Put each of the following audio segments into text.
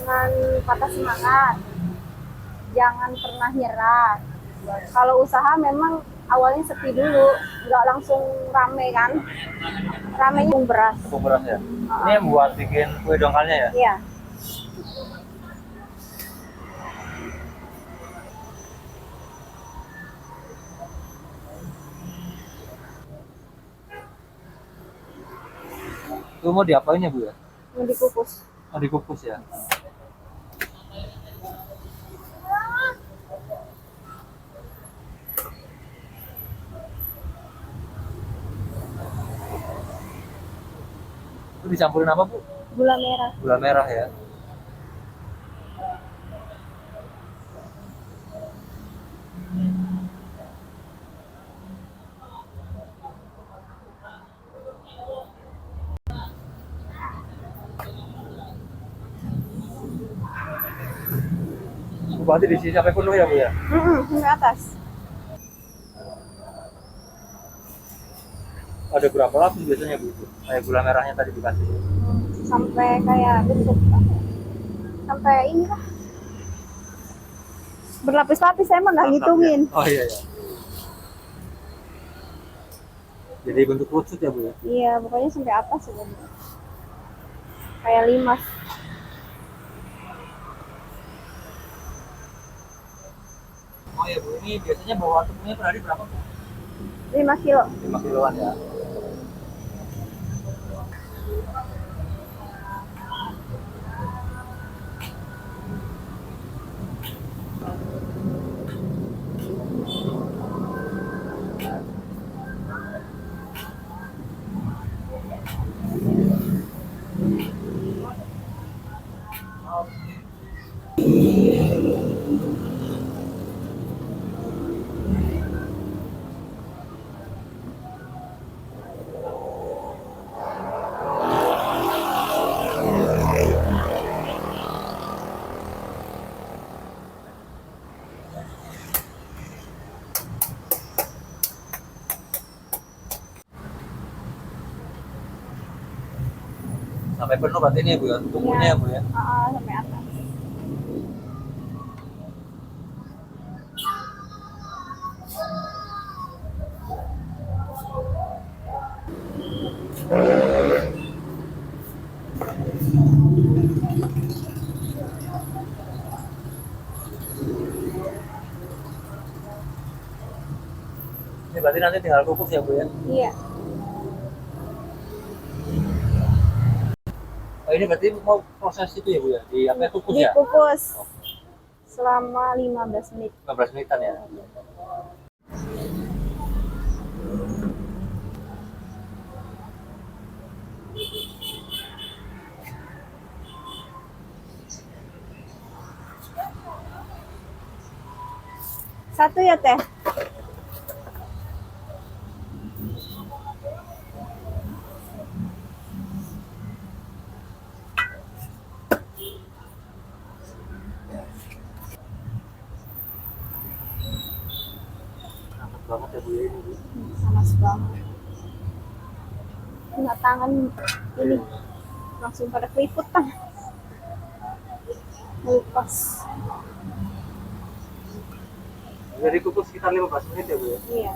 jangan patah semangat, jangan pernah nyerah. Kalau usaha memang awalnya sepi dulu, nggak langsung rame kan. Ramenya tepung beras. Tepung beras ya. Ini yang buat bikin kue dongkalnya ya? Iya. Itu mau diapain ya Bu ya? Mau dikukus. Mau dikukus ya? Itu dicampurin apa Bu? Gula merah. Gula merah ya. Berarti diisi sampai penuh ya Bu ya? Sampai atas. Ada berapa lapis biasanya Bu itu? Kayak gula merahnya tadi dikasih. Sampai kayak bentuk sampai ini lah. Berlapis-lapis saya emang nggak ngitungin. Oh iya ya. Jadi bentuk kerucut ya Bu ya? Iya, pokoknya sampai atas sebenarnya. Kayak limas. Oh iya Bu, ini biasanya bawa tepungnya per hari berapa Bu? 5 kilo. 5 kiloan ya. Sampai penuh berarti ini ya Bu ya? Tunggunya ya Bu ya? Sampai atas. Ini berarti nanti tinggal kukus ya Bu ya? Iya. Oh ini berarti mau proses itu ya Bu ya? Di apa ya? Kukus ya? Dikukus selama 15 menit. 15 menitan ya? Satu ya Teh? Enak banget ya Bu ya ini Bu. Panas banget. Kena tangan ini langsung pada keriput tangan. Lepas. Jadi kukus sekitar 15 menit ya Bu ya? Iya.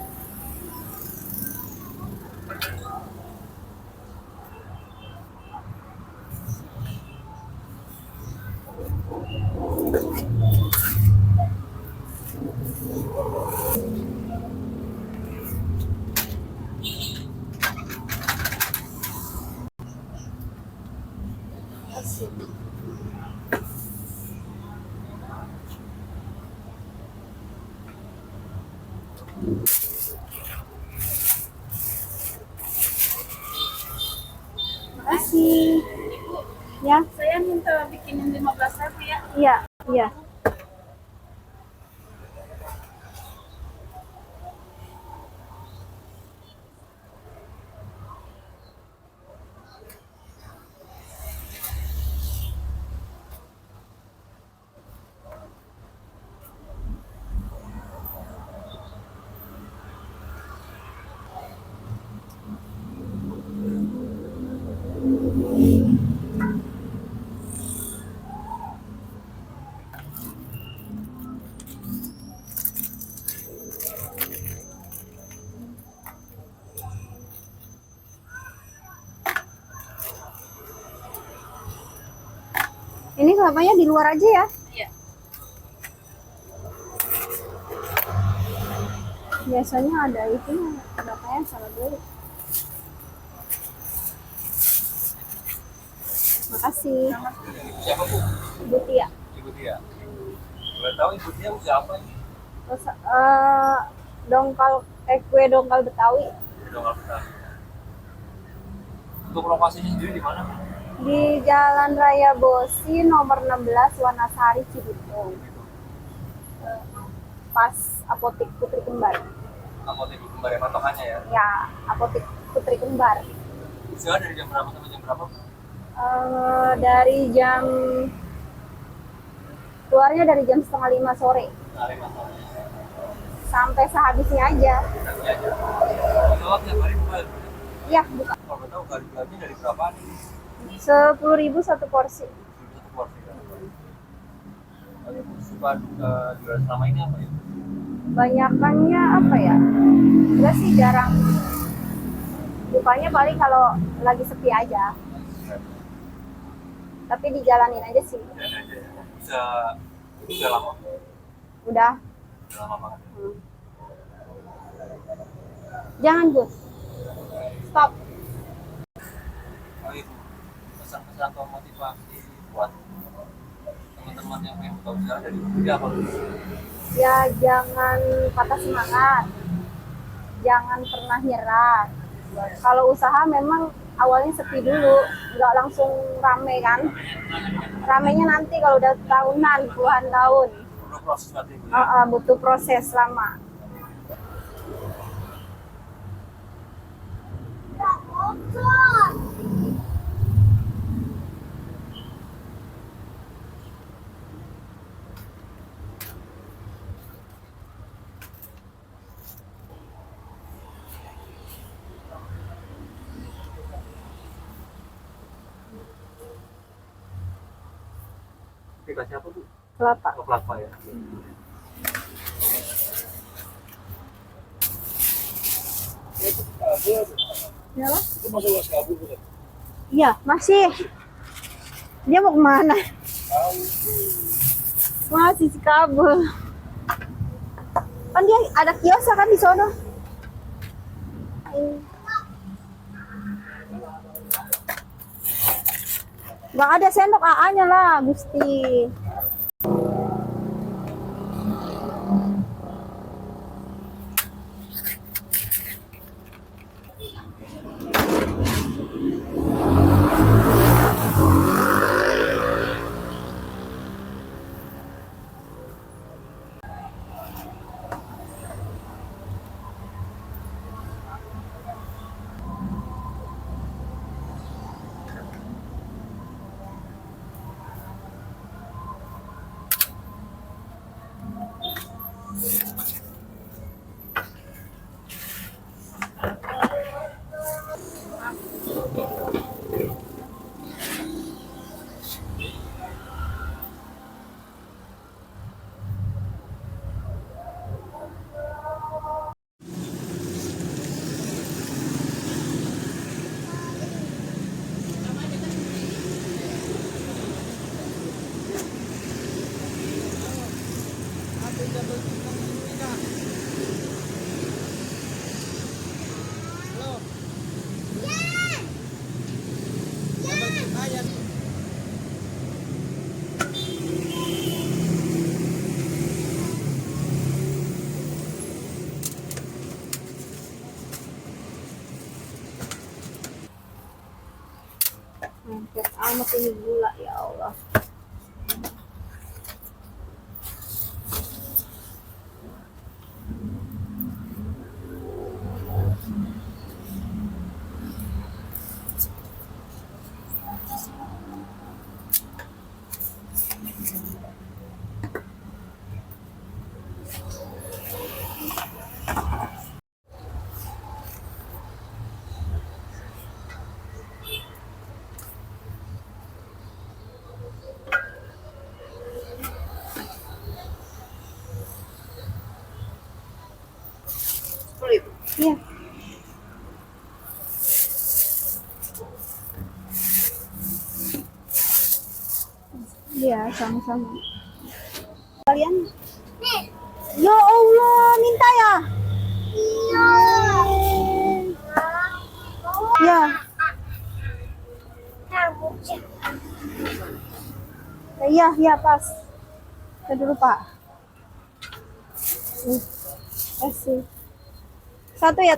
Asik. Makasih. Ya, Saya minta bikinin 15.000 ya. iya, iya. Ini kelapanya di luar aja ya. Iya. Biasanya ada itu kelapanya sama dulu. Makasih. Siapa Bu? Ibu Tia. Ibu Tia. Boleh tahu Ibu Tia usia apa ini? Terus kue dongkal Betawi Udah nggak pernah. Untuk lokasinya sendiri di mana? Bu? di Jalan Raya Bosi nomor 16 Wanasari Cibitung. Pas apotik Putri Kembar. Apotek Kembar yang patokannya ya. Ya, apotik Putri Kembar. Usia dari jam berapa sampai jam berapa? Dari jam keluarnya dari jam 4:30 sore Hari malam. sampai sehabisnya aja. Nanti aja. Kalau tiap hari buka ya? Bu? Iya, buka. Kalau boleh tahu harganya dari berapaan ini? 10.000 satu porsi. Satu porsi kan? Kalau Ibu suka jual selama ini apa ya? Banyakannya apa ya? Enggak sih, jarang. Bukanya paling kalau lagi sepi aja. Tapi dijalanin aja sih. Jangan aja ya. Udah lama? Udah. Udah lama banget. Hmm. Jangan, Gus. Stop. Oh Ibu, pesan-pesan atau motivasi buat teman-teman yang pengen buka usaha dari Ibu Tia apa? Ya, jangan patah semangat. Jangan pernah nyerah. Kalau usaha memang awalnya sepi dulu, nggak langsung rame kan. Ramenya nanti kalau udah tahunan, puluhan tahun. Perlu proses berarti Ibu ya? Butuh proses lama. Dikasih apa Bu? Kelapa. Oh, kelapa ya. Ya lah. Itu masuk luas kabur bukan? Iya, masih. Dia mau kemana? Masih si kabel. Kan dia ada kios kan di sono. Gak ada sendok AA-nya lah, Gusti. Hampir amat ini gula, ya Allah. Iya, sama-sama. Kalian? Ya Allah, minta ya? Iya. Ya. Iya, iya pas. Kita dulu Pak. Kasih. Satu ya.